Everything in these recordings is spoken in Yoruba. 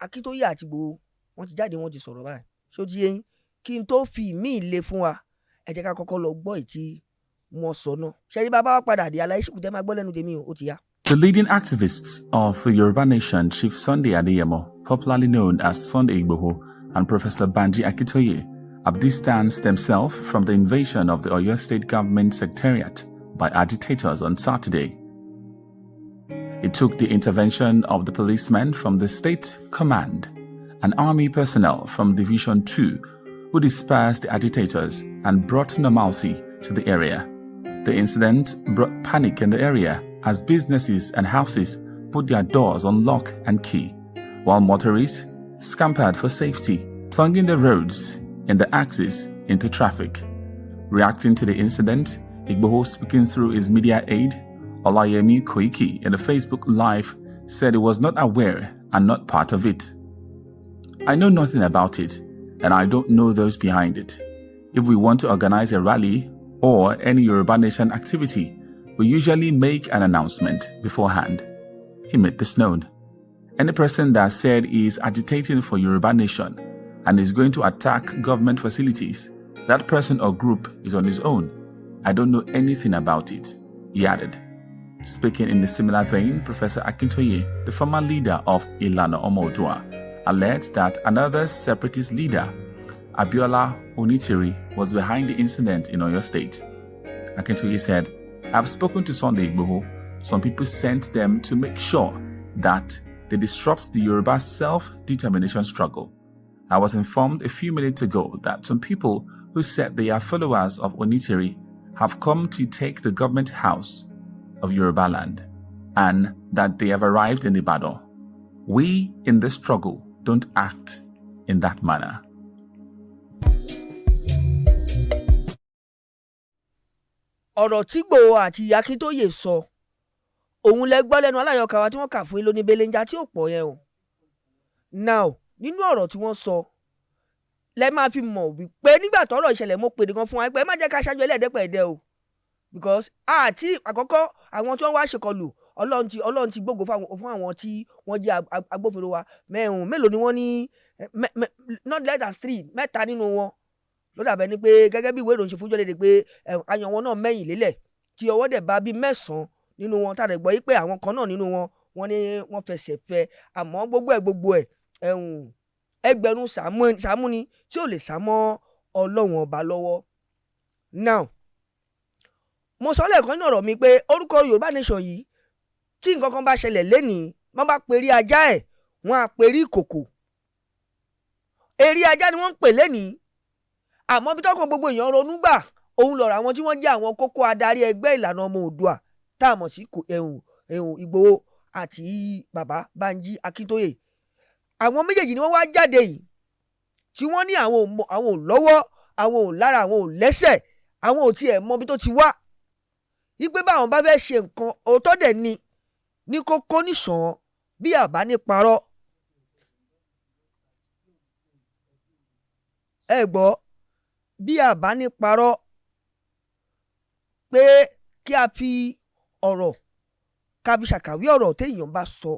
Akintoye àti Igboho wọ́n ti jáde wọ́n ti sọ̀rọ̀ báyìí ṣó ti yé yín kí n tó fi ìmí ìle fún wa ẹ jẹ́ ká kọ́kọ́ lọ gbọ́ ìtí wọ́n sọ náà ṣẹ́rí bàbá wa padà dé aláìsí kùtẹ́ máa gbọ́ lẹ́nu tèmi ó ti yá. The leading activists of the Yoruba nation, Chief Sunday Adeyemo, popularly known as Sunday Igboho, and Professor Banji Akintoye, have distanced themselves from the invasion of the Oyo State Government Secretariat by agitators on Saturday. It took the intervention of the policemen from the state command and army personnel from Division 2 who dispersed the agitators and brought normalcy to the area. The incident brought panic in the area as businesses and houses put their doors on lock and key, while motorists scampered for safety, plunging the roads in the axis into traffic. Reacting to the incident, Igboho, speaking through his media aide, Olayemi Koiki, in a Facebook Live, said he was not aware and not part of it. I know nothing about it, and I don't know those behind it. If we want to organize a rally or any Yoruba Nation activity, we usually make an announcement beforehand. He made this known. Any person that said he is agitating for Yoruba Nation and is going to attack government facilities, that person or group is on his own. I don't know anything about it, he added. Speaking in a similar vein, Professor Akintoye, the former leader of Ilana Omodua, alleged that another separatist leader, Abiola Onitiri, was behind the incident in Oyo State. Akintoye said, I've spoken to Sunday Igboho. Some people sent them to make sure that they disrupt the Yoruba self-determination struggle. I was informed a few minutes ago that some people who said they are followers of Onitiri have come to take the government house of Yoruba land and that they have arrived in Ibadan. We in this struggle don't act in that manner. ọ̀rọ̀ tí Igboho àti Akintoye sọ òun lẹ gbọ́ lẹ́nu aláyọ̀ká wa tí wọ́n kà fún yín lóní belenja tí ò pọ̀ yẹn o. Now nínú ọ̀rọ̀ tí wọ́n sọ lẹ máa fi mọ̀ wípé nígbà tọ́rọ̀ ìṣẹ̀lẹ̀ mo pèdè kan fún wa pé ẹ má jẹ́ ká ṣáájú ẹlẹ́ẹ̀dẹ́pẹ̀ẹ́dẹ́ o because àti àkọ́kọ́ àwọn tí wọ́n wá ṣèkọlù Ọlọ́run ti gbógo fún àwọn tí wọ́n jẹ́ agbófinró wa mélòó ni wọ́n ní not less than 3 mẹ́ta nínú wọn ló dàbẹ̀ ni pé gẹ́gẹ́ bí ìwé ìròyìn ṣe fúnjọ́ léde pé àyàn wọn náà mẹ́yìn lélẹ̀ tí ọwọ́ dẹ̀ bá bí 9 nínú wọn tàbí gbọ́ yí pé àwọn kan náà nínú wọn wọ́n ní wọ́n fẹsẹ̀ fẹ́ àmọ́ gbogbo ẹ̀ ẹgbẹ̀rún sàmú ni tí ò lè sá mọ́ Ọlọ́run ọba lọ́wọ́. Now mo sọ lẹ́ẹ̀kan nínú ọ̀rọ̀ mi pé orúkọ Yorùbá Nation yìí tí nǹkan kan bá ṣẹlẹ̀ lénìí wọ́n bá perí ajá ẹ̀ wọ́n á perí ìkòkò eré ajá ni wọ́n ń pè lénìí àmọ́ bí tọ́kàn gbogbo èèyàn ronú gbà òun lọ̀rọ̀ àwọn tí wọ́n jẹ́ àwọn kókó adarí ẹgbẹ́ ìlànà ọmọ Oòduà tá a mọ̀ sí Igboho àti bàbá Banji Akintoye. Àwọn méjèèjì ni wọ́n wá jáde yìí tí wọ́n ní àwọn ò lọ́wọ́ àwọn ò lára àwọn ò lẹ́sẹ̀ àwọn ò tiẹ̀ mọ bí tó ti wá wípé báwọn bá fẹ́ ṣe nǹkan òótọ́ dẹ̀ ní kókó nìṣàn bí àbá ní parọ́. ẹ gbọ́ bí àbá ní parọ́ pé kí a fi ọ̀rọ̀ ká fi ṣàkàwé ọ̀rọ̀ téèyàn bá sọ.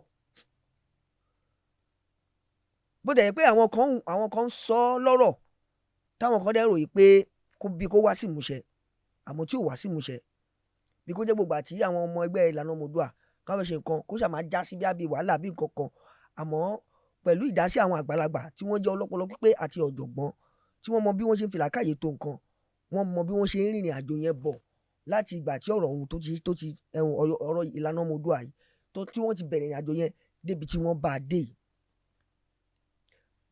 bó dẹ̀ yẹ pé àwọn kan ń sọ lọ́rọ̀ táwọn kan dẹ̀ ròyìn pé kó wá sí ìmúṣẹ àmọ́ tí ò wá sí ìmúṣẹ bí kó jẹ́ gbogbo àti àwọn ọmọ ẹgbẹ́ ìlànà ọmọ Oòduà káwọn ṣe nǹkan kó ṣàmà já sí bí wàhálà bí nǹkan kan àmọ́ pẹ̀lú ìdásí àwọn àgbàlagbà tí wọ́n jẹ́ ọlọ́pọlọ pípé àti ọ̀jọ̀gbọ́n tí wọ́n mọ bí wọ́n ṣe ń fi làákàyè tó nǹkan wọ́n mọ bí wọ́n ṣe ń rìnrìn àjò yẹn bọ̀ láti ìgbà tí ọ̀rọ̀ ọ̀hún tó ti ọ̀rọ̀ ìlànà ọmọ Oòduà yìí tí wọ́n ti bẹ̀rẹ̀ ìrìn àjò yẹn débi tí wọ́n bá a dé yìí.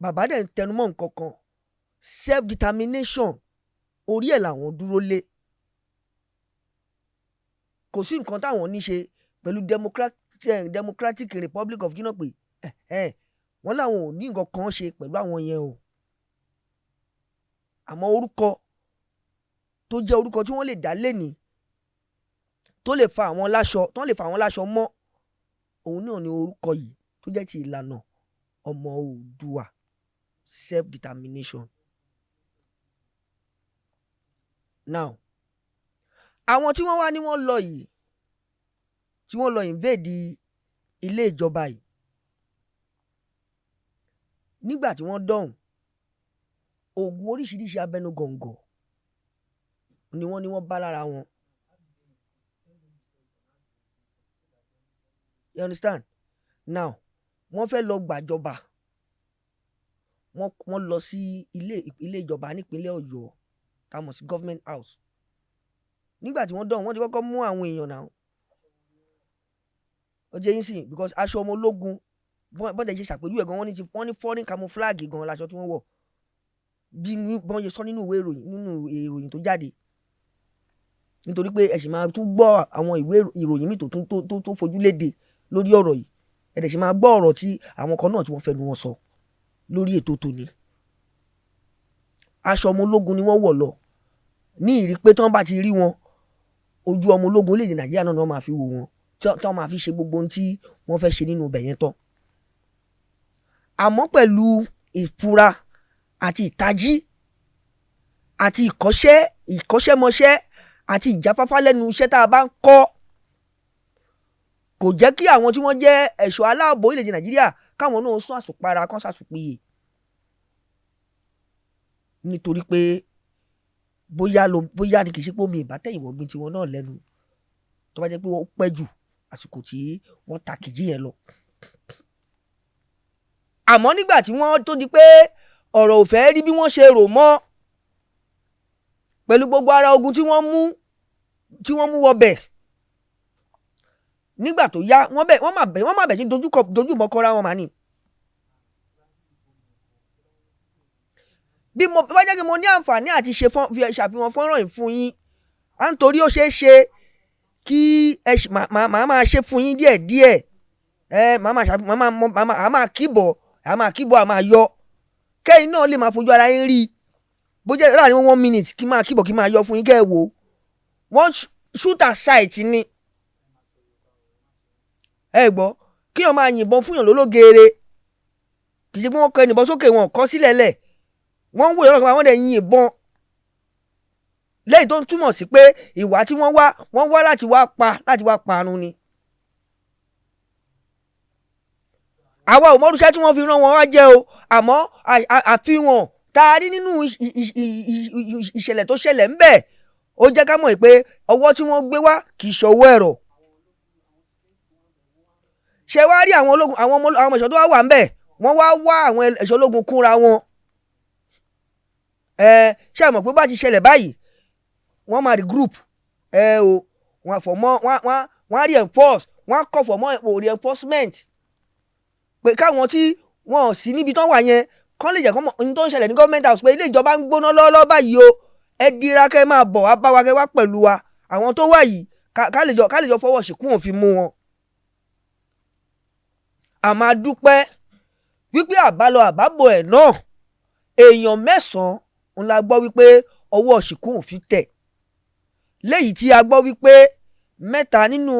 Bàbá dẹ̀ ń tẹnumọ́ nǹkan kan self determination orí ẹ̀ làwọn dúró lé kò sí nǹkan táwọn ní ṣe pẹ̀lú Democratic Republic of Guinea pé wọ́n láwọn ò ní nǹkan kan ṣe pẹ̀lú àwọn yẹn o àmọ́ orúkọ tó jẹ́ orúkọ tí wọ́n lè dá lẹ́ni tó lè fa àwọn láṣọ mọ́ òun náà ni orúkọ yìí tó jẹ́ ti ìlànà ọmọ Oòduà self determination. Now àwọn tí wọ́n wá ní wọ́n lọ yìí tí wọ́n lọ invade ilé ìjọba yìí nígbà tí wọ́n dọ̀hùn oògùn oríṣiríṣi abẹnugọ̀ngọ̀ ni wọ́n bá lára wọn. You understand? Now wọ́n fẹ́ lọ gbàjọba, wọ́n lọ sí ilé ìjọba nípínlẹ̀ Ọ̀yọ́ tá a mọ̀ sí government house. Nígbà tí wọ́n dọ̀hùn wọ́n ti kọ́kọ́ mú àwọn èèyàn náà ó jẹ́ yín sìn because aṣọ ọmọ ológun bọ́dẹ̀ ṣe ṣàpèjúwe gan wọ́n ní foreign camouflage gan láṣọ tí wọ́n wọ̀ bí wọ́n ṣe sọ nínú ìwé ìròyìn tó jáde, nítorí pé ẹ sì máa tún gbọ́ àwọn ìwé ìròyìn míì tó fojú léde lórí ọ̀rọ̀ yìí, ẹ dẹ̀ sì máa gbọ́ ọ̀rọ̀ tí àwọn kan náà tí wọ́n fẹnu wọn sọ lórí ètò tòní. Aṣọ ọmọ ológun ni wọ́n wọ̀ lọ ní ìrí pé tí wọ́n bá ti rí wọn ojú ọmọ ológun orílẹ̀-èdè Nàìjíríà náà ni wọ́n máa fi wò wọn tí wọ́n máa fi ṣe gbogbo ohun tí wọ́n fẹ́ ṣe nínú ibẹ̀ yẹn tán. Àmọ́ pẹ̀lú ìfura àti ìtají àti ìkọ́ṣẹ́mọṣẹ́ àti ìjáfáfá lẹ́nu iṣẹ́ tá a bá ń kọ́ kò jẹ́ kí àwọn tí wọ́n jẹ́ ẹ̀ṣọ́ aláàbò orílẹ̀-èdè Nàìjíríà káwọn náà sún àsùnpara kan sàsùnpìyè, nítorí pé bóyá ni kì í ṣe pé omi ìbátẹ̀yìnwọ̀gbìn tiwọn náà lẹ́nu tó bá jẹ́ pé wọ́n pẹ́ jù àsìkò tí wọ́n ta kìjì yẹn lọ. Àmọ́ nígbà tí wọ́n tó di pé ọ̀rọ̀ ò fẹ́ rí bí wọ́n ṣe rò mọ́ pẹ̀lú gbogbo ara ogun tí wọ́n mú wọbẹ̀, nígbà tó yá wọ́n má bẹ̀ sí dojúmọ́ kọ́ra wọn mà ní. Bí mo bá jẹ́ kí mo ní àǹfààní àti ṣàfihàn fọ́nrán yìí fún yín à ń torí ó ṣeé ṣe kí màá máa ṣe fún yín díẹ̀díẹ̀ màá máa kíbọ̀ àmà yọ kẹ́yìn náà lè máa fojú ara yín rí bó jẹ́ láàrin 1 minute kí máa kíbọ̀ kí máa yọ fún yín kẹ́ ẹ wò wọ́n shoot aside ni ẹ gbọ́ kí wọ́n máa yìnbọn fún yàn lólógeere kì í ṣe pé wọ́n kọ ẹnìbọn sókè wọn kọ́ sílẹ̀ lẹ̀ wọ́n ń wòye ọ̀rọ̀ kan wọ́n dẹ̀ yìnbọn lẹ́yìn tó ń túmọ̀ sí pé ìwà tí wọ́n wá láti wá parun ni. Àwa ò mọ̀rúṣẹ́ tí wọ́n fi rán wọn wá jẹ́ o, àmọ́ àfihàn tá a rí nínú ìṣẹ̀lẹ̀ tó ṣẹlẹ̀ ńbẹ̀ ó jẹ́ ká mọ̀ pé ọwọ́ tí wọ́n gbé wá kì í ṣọwọ́ ẹ̀rọ. Ṣé wá rí àwọn ológun àwọn ẹ̀ṣọ́ tó wà ńbẹ̀ wọ́n wá àwọn ẹ̀ṣọ́ ológun kúnra wọn. Ṣé àmọ̀ pé bá ti ṣẹlẹ̀ báyìí wọ́n máa regroup wọ́n á reinforce wọ́n á kọ́ for more reinforcement pé káwọn tí wọn ò sí níbi tán wà yẹn kán lè jẹ́ kán mọ̀ ohun tó ń ṣẹlẹ̀ ní government house pé ilé ìjọba ń gbóná lọ́wọ́lọ́wọ́ báyìí o ẹ dira kẹ́ máa bọ̀ wá bá wa kẹ́ wá pẹ̀lú wa àwọn tó wà yìí ká lè jọ fọwọ́ ṣìkún òfin mú wọn. A máa dúpẹ́ wípé àbálọ àbábọ̀ ẹ̀ náà èèyàn 9 ń la gbọ́ wípé ọwọ́ ṣìkún òfin tẹ̀ léyìí tí a gbọ́ wípé 3 nínú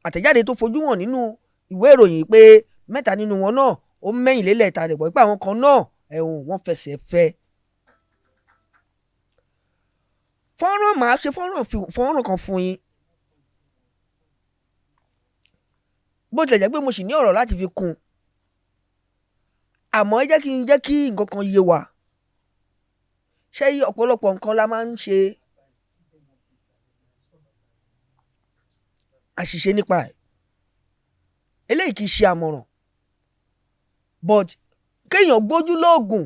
àtẹ̀jáde tó fojú hàn nínú ìwé ìròyìn pé 3 nínú wọn náà ó mẹ́yìn lélẹ̀ ta dẹ̀gbọ́ pé àwọn kan náà wọ́n fẹsẹ̀ fẹ́. Màá ṣe fọ́nrán kan fún yín bó tilẹ̀ jẹ́ pé mo sì ní ọ̀rọ̀ láti fi kún àmọ́ ẹ jẹ́ kí nǹkan kan yé wa. Ṣé ọ̀pọ̀lọpọ̀ nǹkan la máa ń ṣe àṣìṣe nípa ẹ̀ eléyìí kì í ṣe àmọ̀ràn but kéèyàn gbójú lóògùn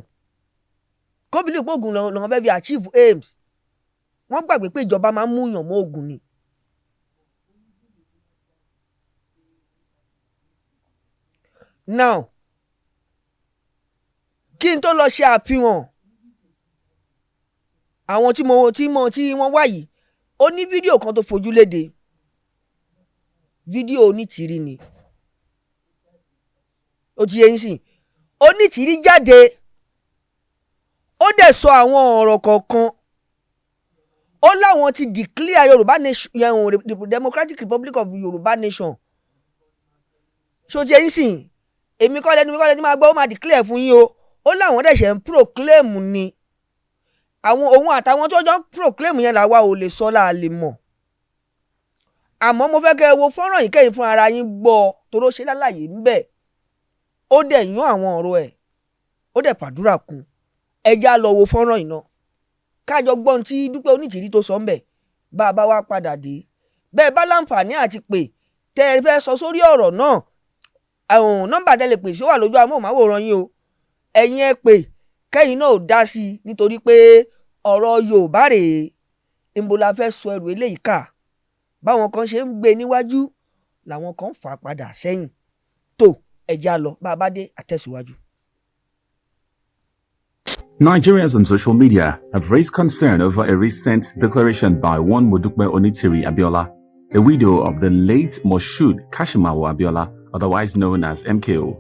kó bìlì pé oògùn lọ́wọ́ fẹ́ fi achieve aims wọ́n gbàgbé pé ìjọba máa ń mú yàn mọ́ oògùn ni. Now kí n tó lọ ṣe àfihàn àwọn tí wọ́n wá yìí ó ní fídíò kan tó fojú léde fídíò Onitiri ni ó ti yé yín sìn Onitiri jáde ó dẹ̀ sọ àwọn ọ̀rọ̀ kọ̀ọ̀kan ó láwọn ti declare Yorùbá nation Democratic Republic of Yorùbá nation ṣó ti yé yín sìn èmi kọ́ lẹ́ni máa gbọ́ ó máa declare fún yín o ó láwọn dẹ̀ ṣe ń proclaim ni àwọn òun àtàwọn tó jọ ń proclaim yẹn làwa ò lè sọ láà lè mọ̀ àmọ́ mo fẹ́ kẹ́ ẹ wo fọ́nrán yìí kẹ́yìn fún ara yín gbọ́ toró ṣe lálàyé ńbẹ̀ ó dẹ̀ yán àwọn ọ̀rọ̀ ẹ̀ ó dẹ̀ fàdúrà kún. Ẹja lọ wo fọ́nrán iná kájọ gbọ́n tí Dúpẹ́ Onítìrí tó sọ ń bẹ̀ bá a bá wá padà dé. Bẹ́ẹ̀ bá láǹfààní àti pè tẹ́ ẹ fẹ́ sọ sórí ọ̀rọ̀ náà, nọ́mbà tẹ́ lè pè sí wà lójú amóhùnmáwòrán yín o. Ẹ̀yin ẹ pè kẹ́yìn náà ò dá sí i nítorí pé ọ̀rọ̀ Yorùbá rèé. Níbo la fẹ́ sọ ẹrù eléyìí kà? Báwọn kan ṣe ń gbé níwájú làwọn kan fà á padà sẹ́yìn. Tó ẹja lọ bá a bá dé àtẹ̀síwájú. Nigerians on social media have raised concern over a recent declaration by one Modupe Onitiri Abiola, a widow of the late Moshood Kashimawo Abiola, otherwise known as MKO.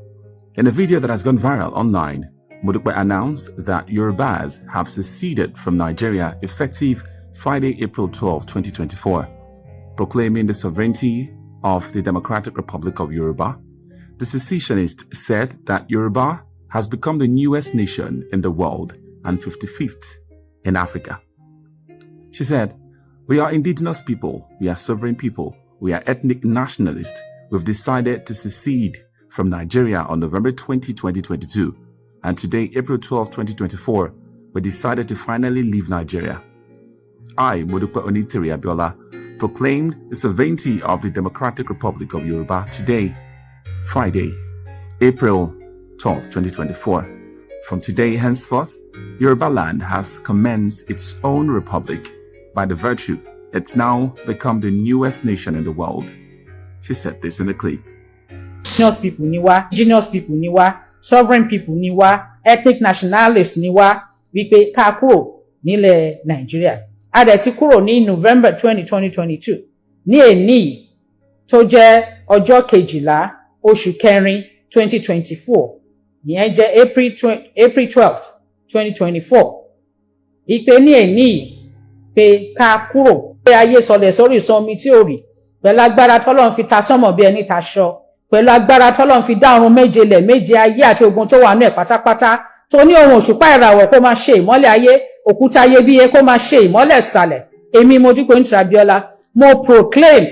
In a video that has gone viral online, Modupe announced that Yorubas have seceded from Nigeria effective Friday, April 12, 2024, proclaiming the sovereignty of the Democratic Republic of Yoruba. The secessionist said that Yoruba has become the newest nation in the world and 55th in Africa. She said, "We are indigenous people, we are sovereign people, we are ethnic nationalists. We've decided to secede from Nigeria on November 20, 2022, and today, April 12, 2024, we decided to finally leave Nigeria. I, Modupe Onitiri Abiola, proclaimed the sovereignty of the Democratic Republic of Yoruba today, Friday, April 12, 2024. From today henceforth, Yoruba land has commenced its own republic. By the virtue, it's now become the newest nation in the world." She said this in a clip. Indigenous people ni wá, indigenous people ni wá, sovereign people ni wá, ethnic nationalists ni wá, wípé ká kúrò nílẹ̀ Nàìjíríà. A dẹ̀ ti kúrò ní November 20, 2022. Ní èní tó jẹ́ ọjọ́ 12 oṣù kẹrin 2024. Ìyẹn jẹ́ April 12, 2024. Ìpè ní èní pé ká kúrò, pé ayé sọlẹ̀ sórí ìsọmi tí ò rí, pẹ̀lú agbára t'Ọlọ́run fi ta sánmọ̀ bí ẹni taṣọ, pẹ̀lú agbára t'Ọlọ́run fi dá ọ̀run méje lẹ̀ méje ayé àti ogun tó wà ní ẹ̀ pátápátá, tó ní ohun òṣùpá ìràwọ̀ kó máa ṣe ìmọ́lẹ̀ ayé, òkúta iyebíye kó máa ṣe ìmọ́lẹ̀ ìsàlẹ̀. Èmi Modupe Onitiri Abiola, mo proclaim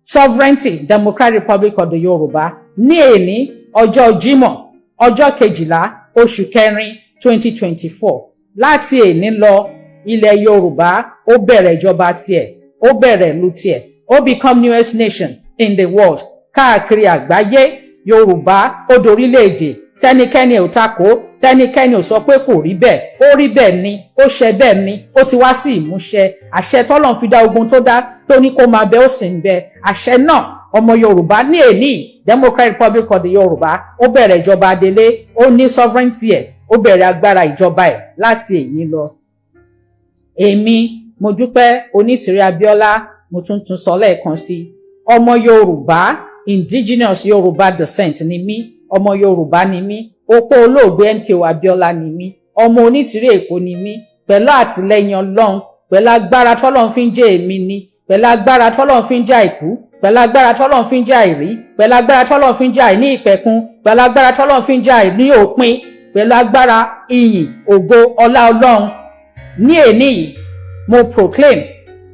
sovereignty Democratic Republic of the Yoruba ní èní ọjọ́ Jímọ̀ ọjọ́ 12 oṣù kẹrin 2024. Láti èní lọ, ilẹ̀ Yorùbá ó bẹ̀rẹ̀ ìjọba tiẹ̀, ó bẹ̀rẹ̀ ìlú tiẹ̀, ó become newest nation in the world. Káàkiri àgbáyé, Yorùbá ó dorílẹ̀-èdè, tẹ́nikẹ́ni ò takò, tẹ́nikẹ́ni ò sọ pé kò rí bẹ́ẹ̀, ó rí bẹ́ẹ̀ ni, ó ṣe bẹ́ẹ̀ ni, ó ti wá sí ìmúṣẹ. Àṣẹ t'Ọlọ́run fi dá ogun tó dá, tó ní kó máa bẹ ó sì ń bẹ. Àṣẹ náà ọmọ Yorùbá ní èní Democratic Republic of the Yorùbá ó bẹ̀rẹ̀ ìjọba adélé, ó ní sovereignty ẹ̀, ó bẹ̀rẹ̀ agbára ìjọba ẹ̀ láti èní lọ. Èmi Modupe Onitiri Abiola, mo tún sọ lẹ́ẹ̀kan sí, ọmọ Yorùbá, indigenous Yorùbá descent ni mí, ọmọ Yorùbá ni mí, opó olóògbé MKO Abiola ni mí, ọmọ Onítìrí Èkó ni mí, pẹ̀lú àtìlẹ́yìn Ọlọ́run, pẹ̀lú agbára t'Ọlọ́run fi ń jẹ́ èmi ni, pẹ̀lú agbára t'Ọlọ́run fi ń jẹ́ àìkú, pẹ̀lú agbára t'Ọlọ́run fi ń jẹ́ àìrí, pẹ̀lú agbára t'Ọlọ́run fi ń jẹ́ àìní ìpẹ̀kun, pẹ̀lú agbára t'Ọlọ́run fi ń jẹ́ àìní òpin, pẹ̀lú agbára ìyìn ògo ọlá Ọlọ́run. Ní èní yìí, mo proclaim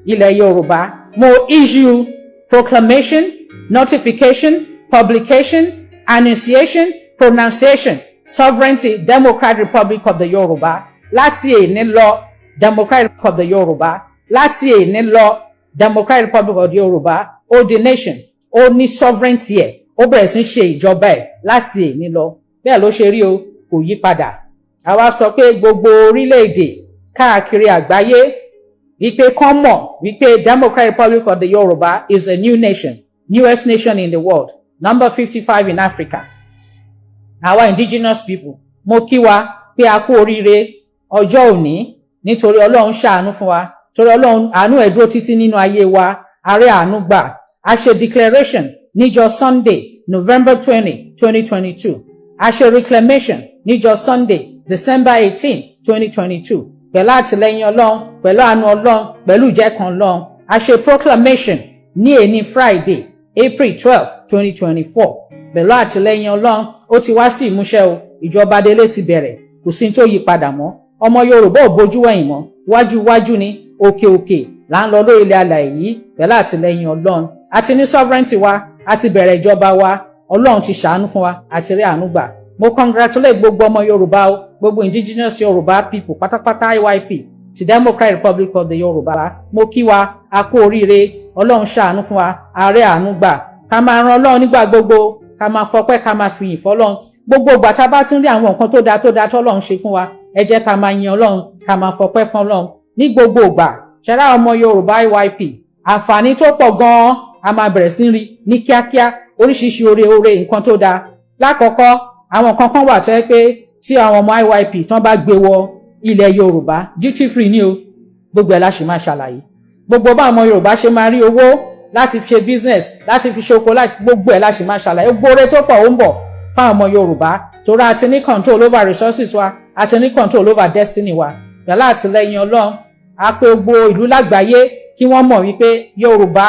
ilẹ̀ Yorùbá, mo issue proclamation, notification, publication, annunciation, pronunciation, sovereignty Democratic Republic of the Yoruba. Láti èní lọ, Democratic Republic of the Yoruba. Láti èní lọ, Democratic Republic of the Yoruba, ó di nation, ó ní sovereignty ẹ̀, ó bẹ̀rẹ̀ sí ṣe ìjọba ẹ̀ láti èní lọ. Bẹ́ẹ̀ ló ṣe rí o, kò yí padà. Àwa sọ pé gbogbo orílẹ̀-èdè káàkiri àgbáyé wípé kán mọ̀ wípé Democratic Republic of the Yoruba is a new nation, newest nation in the world, number 55 in Africa. Àwa indigenous people, mo kí wa pé a kú oríire ọjọ́ òní nítorí Ọlọ́run ṣàánú fún wa, torí Ọlọ́run àánú ẹ̀ dúró títí nínú ayé wa, àrẹ àánú gbà. A ṣe declaration níjọ́ Sunday, November 20, 2022. A ṣe reclamation níjọ́ Sunday, December 18, 2022. Pẹ̀lú àtìlẹ́yìn Ọlọ́run, pẹ̀lú àánú Ọlọ́run, pẹ̀lú ìjẹ́kan Ọlọ́run. A ṣe proclamation ní èní Friday, April 12, 2024. Pẹ̀lú àtìlẹ́yìn Ọlọ́run, ó ti wá sí ìmúṣẹ o. Ìjọba adélé ti bẹ̀rẹ̀, kò sí tó yí padà mọ́. Ọmọ Yorùbá ò bójú wẹ̀yìn mọ́, wájú ni, òkè là ń lọ lórí ilẹ̀ alààyè yìí pẹ̀lú àtìlẹ́yìn Ọlọ́run. A ti ní sovereignty wa, a ti bẹ̀rẹ̀ ìjọba wa, Ọlọ́run ti ṣàánú fún wa, àti rí àánú gbà. mo congratulate gbogbo ọmọ Yorùbá o, gbogbo indigenous Yorùbá people pátápátá IYP ti Democratic Republic of the Yorùbá. Mo kí wa a kú oríire, Ọlọ́run ṣàánú fún wa, ààrẹ àánú gbà. Ká máa ran Ọlọ́run nígbà gbogbo, ká máa fọpẹ́, ká máa fìyìn fọ́lọ́run. Gbogbo ìgbà tá bá ti rí àwọn nǹkan tó dáa tọ́lọ́run ṣe fún wa, ẹ jẹ́ ká máa yin Ọlọ́run, ká máa fọpẹ́ fún Ọlọ́run ní gbogbo ìgbà. Ṣẹ́ra ọmọ Yorùbá IYP, àǹfààní tó pọ̀ gan-an a máa bẹ̀rẹ̀ sí rí ní kíákíá, oríṣiríṣi oore nǹkan tó dáa. Lákọ̀ọ́kọ́, àwọn nǹkan kan wà tó yẹ pé tí àwọn ọmọ IYP tán bá gbé wọ ilẹ̀ Yorùbá, duty free ni o, gbogbo ẹ̀ la ṣì máa ṣàlàyé. Gbogbo bá ọmọ Yorùbá ṣe máa rí owó láti fi ṣe business, láti fi ṣoko, gbogbo ẹ̀ la ṣì máa ṣàlàyé. Gbóore tó pọ̀ ó ń bọ̀ fáwọn ọmọ Yorùbá, torí a ti ní control over resources wa, a ti ní control over destiny wa. Yàrá àtìlẹ́yìn Ọlọ́run, a pé gbogbo ìlú lágbàáyé kí wọ́n mọ̀ wípé Yorùbá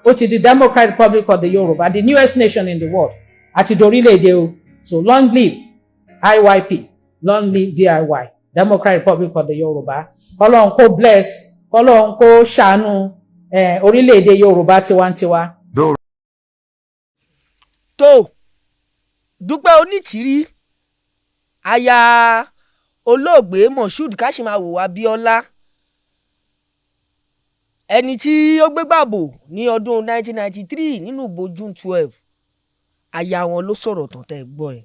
ó ti di Democratic Republic of the Yorùbá, the newest nation in the world, àti dorílẹ̀-èdè o. So long live IYP, long live DIY, Democratic Republic of the Yorùbá. Ọlọ́run kó bless, Ọlọ́run kó ṣàánú orílẹ̀-èdè Yorùbá tiwantiwa. Tó Dúpẹ́ Onítìrí, aya olóògbé Moshood Kashimawo Abíọ́lá, ẹni tí ó gbégbàbò ní ọdún 1993 nínú ìbò June 12, aya wọn ló sọ̀rọ̀ tán tẹ́ gbọ́ ẹ̀.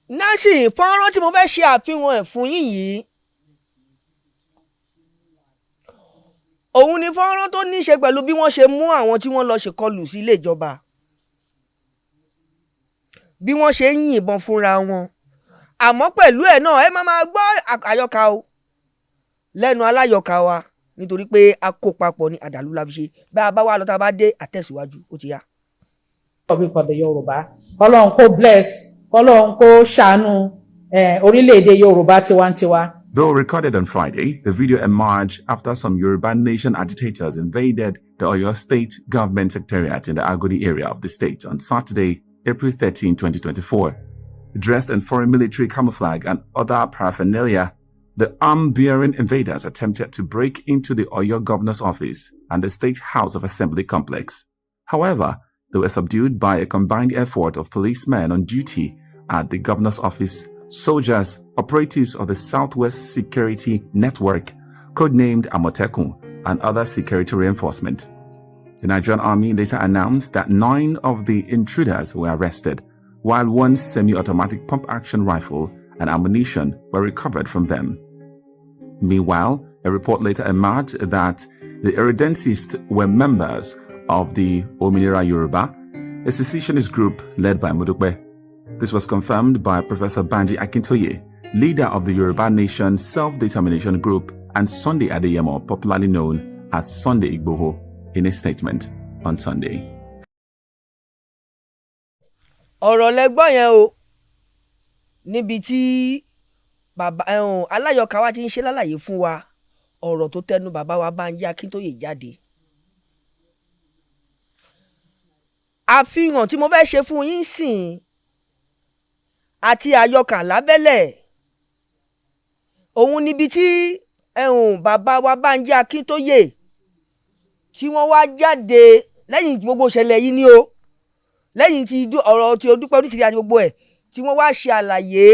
Nancy, fọ́nrán tí mo fẹ́ ṣe àfihàn ẹ̀ fún yín yìí, òun ni fọ́nrán tó ní í ṣe pẹ̀lú bí wọ́n ṣe mú àwọn tí wọ́n lọ ṣèkọlù sí ilé ìjọba, bí wọ́n ṣe ń yìnbọn fúnra wọn. Àmọ́ pẹ̀lú ẹ̀ náà ẹ máa gbọ́ àyọkà o lẹ́nu aláyọkà wa, nítorí pé a kó papọ̀ ní àdàlú la fi ṣe. Bá a bá wà lọ tá a bá dé àtẹ̀síwájú, ó ti yá. Republic of the Yorùbá, Ọlọ́run kó bless, Ọlọ́run kó ṣàánú orílẹ̀-èdè Yorùbá tiwantiwa. Though recorded on Friday, the video emerged after some Yoruba Nation agitators invaded the Oyo State Government Secretariat in the Agodi area of the state on Saturday, April 13, 2024. Dressed in foreign military camouflage and other paraphernalia, the arm-bearing invaders attempted to break into the Oyo governor's office and the State House of Assembly complex. However, they were subdued by a combined effort of policemen on duty at the governor's office, soldiers, operatives of the Southwest Security Network, codenamed Amotekun, and other security reinforcement. The Nigerian Army later announced that 9 of the intruders were arrested, while 1 semi-automatic pump-action rifle and ammunition were recovered from them. Meanwhile, a report later emerged that the irredentists were members of the Ominira Yoruba, a secessionist group led by Modupe. This was confirmed by Professor Banji Akintoye, leader of the Yoruba Nation Self-Determination Group, and Sunday Adeyemo, popularly known as Sunday Igboho, in a statement on Sunday. Ọ̀rọ̀ lẹ́gbọ́n yẹn o, níbi tí bàbá aláyọ̀ká wa ti ń ṣe lálàyé fún wa ọ̀rọ̀ tó tẹnu bàbá wa Banji Akintoye jáde. Àfihàn tí mo fẹ́ ṣe fún yín sìn àti àyọkà lábẹ́lẹ̀, òun níbi tí bàbá wa Banji Akintoye tí wọ́n wá jáde lẹ́yìn gbogbo ìṣẹ̀lẹ̀ yìí ni o, lẹ́yìn tí ọ̀rọ̀ tí Dúpẹ́ Onítìrí àti gbogbo ẹ̀ tí wọ́n wá ṣe àlàyé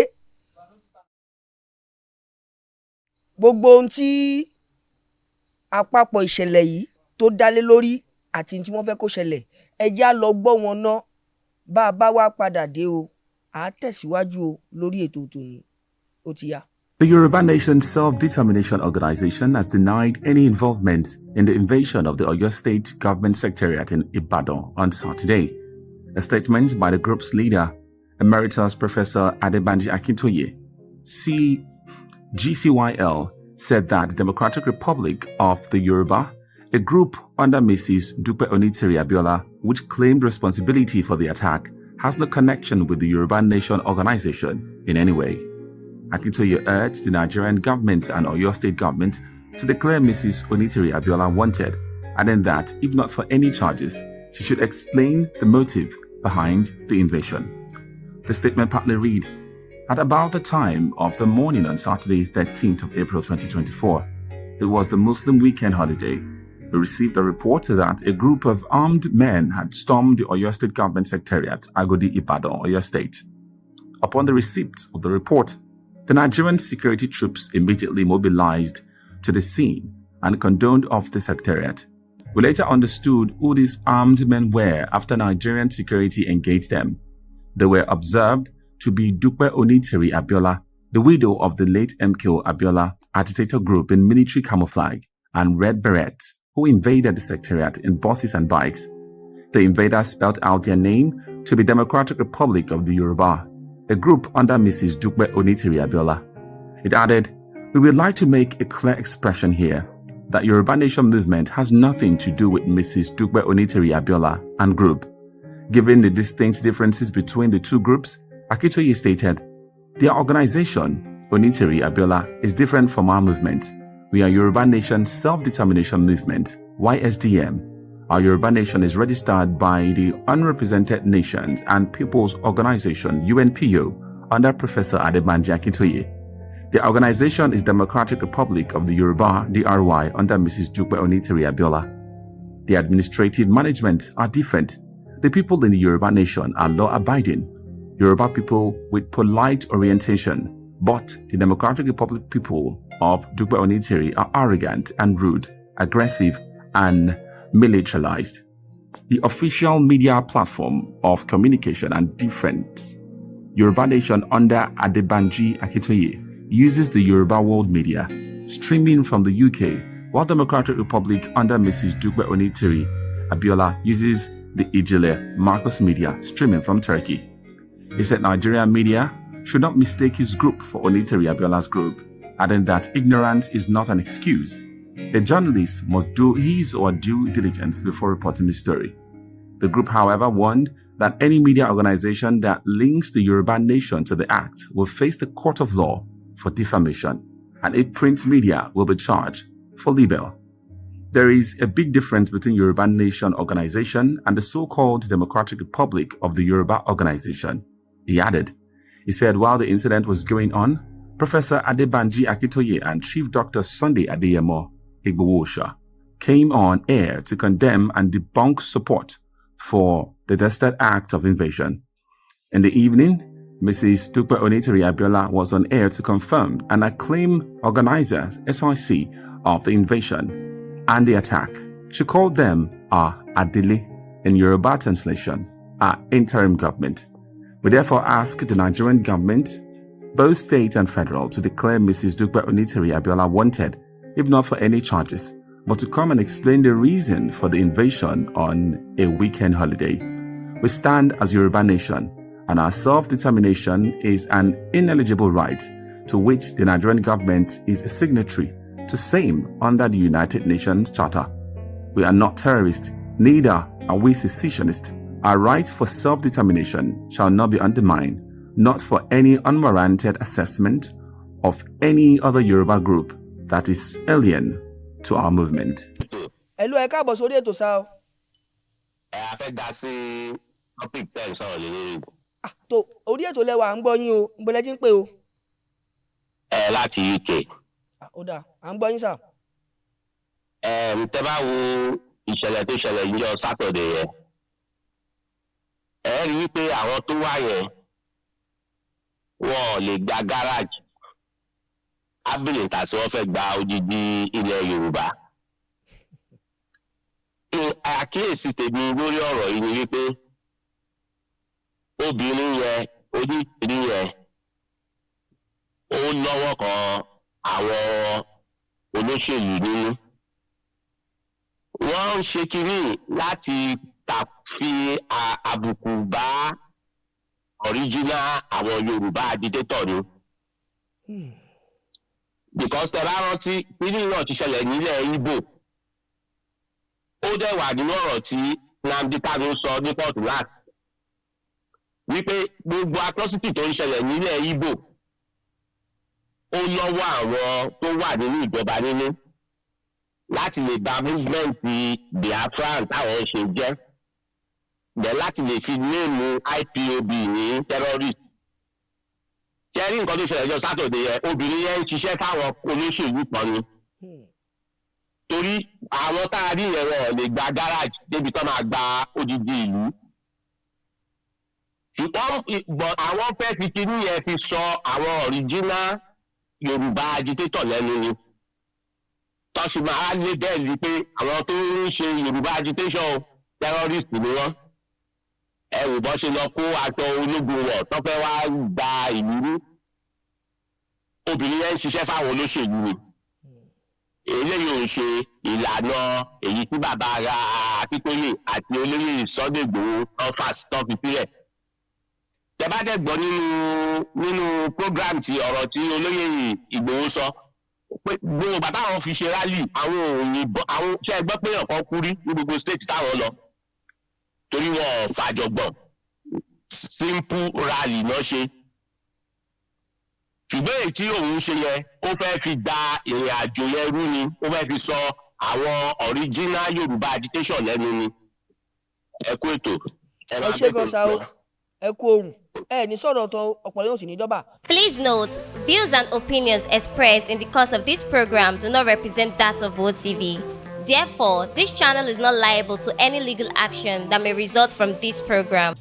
gbogbo ohun tí àpapọ̀ ìṣẹ̀lẹ̀ yìí tó dálé lórí àti tí wọ́n fẹ́ kó ṣẹlẹ̀. Ẹ já lọ gbọ́ wọn ná, bá a bá wá padà dé o, à tẹ̀síwájú o lórí ètò tòní, ó ti yá. The Yoruba Nation Self-Determination Organization has denied any involvement in the invasion of the Oyo State Government Secretariat in Ibadan on Saturday. A statement by the group's leader, Emeritus Professor Adebanji Akintoye, GCYL, said that the Democratic Republic of the Yoruba, a group under Mrs. Dupe Onitiri Abiola, which claimed responsibility for the attack, has no connection with the Yoruba Nation organization in any way. Akintoye urged the Nigerian government and Oyo State government to declare Mrs. Onitiri Abiola wanted, adding that, if not for any charges, she should explain the motive behind the invasion. The statement partly read, at about the time of the morning on Saturday, 13th of April 2024, it was the Muslim weekend holiday. we received a report that a group of armed men had stormed the Oyo State Government Secretariat, Agodi Ibadan, Oyo State. Upon the receipt of the report, the Nigerian security troops immediately mobilized to the scene and cordoned off the Secretariat. We later understood who these armed men were after Nigerian security engaged them. They were observed to be Dupe Onitiri Abiola, the widow of the late MKO Abiola agitator group in military camouflage, and Red Berets, who invaded the Secretariat in buses and bikes. The invaders spelled out their name to be Democratic Republic of the Yoruba, a group under Mrs. Dupe Onitiri Abiola. It added, "We would like to make a clear expression here that Yoruba Nation movement has nothing to do with Mrs. Dupe Onitiri Abiola and group." Given the distinct differences between the two groups, Akintoye stated, "Their organization, Onitiri Abiola, is different from our movement. We are Yoruba Nation Self-Determination Movement, YSDM. Our Yoruba Nation is registered by the Unrepresented Nations and People's Organization, UNPO, under Professor Banji Akintoye. The organization is Democratic Republic of the Yoruba, DRY, under Mrs. Dupe Onitiri Abiola. The administrative management are different. The people in the Yoruba Nation are law-abiding, Yoruba people with polite orientation, but the Democratic Republic people of Dupe Onitiri are arrogant and rude, aggressive, and militarized. The official media platform of communication and different. Yoruba Nation under Banji Akintoye uses the Yoruba World Media, streaming from the UK, while Democratic Republic under Mrs. Dupe Onitiri Abiola uses the Ijele Marcos Media, streaming from Turkey. He said Nigerian media should not mistake his group for Onitiri Abiola's group, adding that ignorance is not an excuse. A journalist must do his or due diligence before reporting the story. The group, however, warned that any media organization that links the Yoruba Nation to the act will face the court of law for defamation, and if print media will be charged for libel. There is a big difference between Yoruba Nation organization and the so-called Democratic Republic of the Yoruba organization, he added. He said while the incident was going on, Professor Banji Akintoye and Chief Dr. Sunday Adeyemo Igboho came on air to condemn and debunk support for the detested act of invasion. In the evening, Mrs. Dupe Onitiri Abiola was on air to confirm and acclaim organizers, SIC, of the invasion and the attack. She called them Adili, in Yoruba translation, interim government. We therefore ask the Nigerian government, both state and federal, to declare Mrs. Dupe Onitiri Abiola wanted, if not for any charges, but to come and explain the reason for the invasion on a weekend holiday. We stand as Yoruba Nation, and our self-determination is an ineligible right to which the Nigerian government is a signatory to same under the United Nations Charter. We are not terrorists, neither are we secessionists. Our right for self-determination shall not be undermined, not for any unwarranted assessment of any other Yoruba group that is alien to our movement. Hello, ẹ káàbọ̀ sórí ètò sá o. A fẹ́ dá sí topic 10 sọ̀rọ̀ lé lórí. Tó orí ètò lẹ́wà à ń gbọ́ yín o, ń bọ́lẹ́ tí ń pè o. Láti UK. Ó dà, à ń gbọ́ yín sá. Tẹ́ bá wo ìṣẹ̀lẹ̀ tó ṣẹlẹ̀ níjọ́ Saturday yẹn, ẹ rí i pé àwọn tó wá yẹn wọn ò lè gba gáràjì. Abilita tí wọ́n fẹ́ gba odidi ilẹ̀ Yorùbá. Àkíyèsí tèmi lórí ọ̀rọ̀ yìí ni wípé obìnrin yẹn, Onítìrí yẹn, ó lọ́wọ́ kan àwọn olóṣèlú nínú. Wọ́n ń ṣe kiri láti fi àbùkù bá original àwọn Yorùbá agitator ni. Because tẹ́ bá rántí kiri náà ti ṣẹlẹ̀ nílẹ̀ Igbo. Ó dẹ̀ wà nínú ọ̀rọ̀ tí Nnamdi Kanu sọ ní port láti wípé gbogbo atrocity tó ń ṣẹlẹ̀ nílẹ̀ Igbo ó lọ́wọ́ àwọn tó wà nínú ìjọba nínú láti lè ba movement Biafran táwọn ṣe jẹ́ bẹ́ẹ̀ láti lè fi néèmù IPOB ní terrorist. Ṣé rí nǹkan tó ṣẹlẹ̀ ọjọ́ Saturday yẹn, obìnrin yẹn ń ṣiṣẹ́ fáwọn olóṣèlú kan ni. torí àwọn tá a rí yẹn wọn lè gba garage débi tó máa gba odidi ìlú ṣùgbọ́n àwọn fẹ́ fi kíní yẹn fi sọ àwọn original Yorùbá agitator lẹ́nu ni tọ́sí máa lé bẹ́ẹ̀lì pé àwọn tó ń ṣe Yorùbá agitation terrorist ni wọ́n ẹ wò bọ́ ṣe lọ kó aṣọ ológun wọ̀ tó fẹ́ wá gba ìlú rú obìnrin yẹn ń ṣiṣẹ́ fáwọn olóṣèlú ni eléyìí ò ń ṣe ìlànà èyí tí bàbá ara Akíntóyè àti olóyè Sunday Igboho tán fi sílẹ̀ tẹ bá dẹ̀ gbọ́ nínú program ti ọ̀rọ̀ tí olóyè Igboho sọ pé gbogbo bàbá àwọn fi ṣe rally àwọn òyìnbó àwọn ṣe é gbọ́ pé ọ̀kan kú rí ní gbogbo state táwọn lọ torí wọn fàjọgbọ̀n simple rally náà ṣe ṣùgbọ́n èyí tí òun ṣe yẹn ó fẹ́ fi da ìrìn àjò yẹn rú ni ó fẹ́ fi sọ àwọn original Yorùbá agitation lẹ́nu ni ẹ kú ètò. ẹ ṣe gan sa o ẹ kú ohun ẹ ní sọ̀rọ̀ tán ọ̀pọ̀ yóò sì ní dọ́bà. Please note, views and opinions expressed in the course of this program do not represent that of OTV. Therefore, this channel is not liable to any legal action that may result from this program.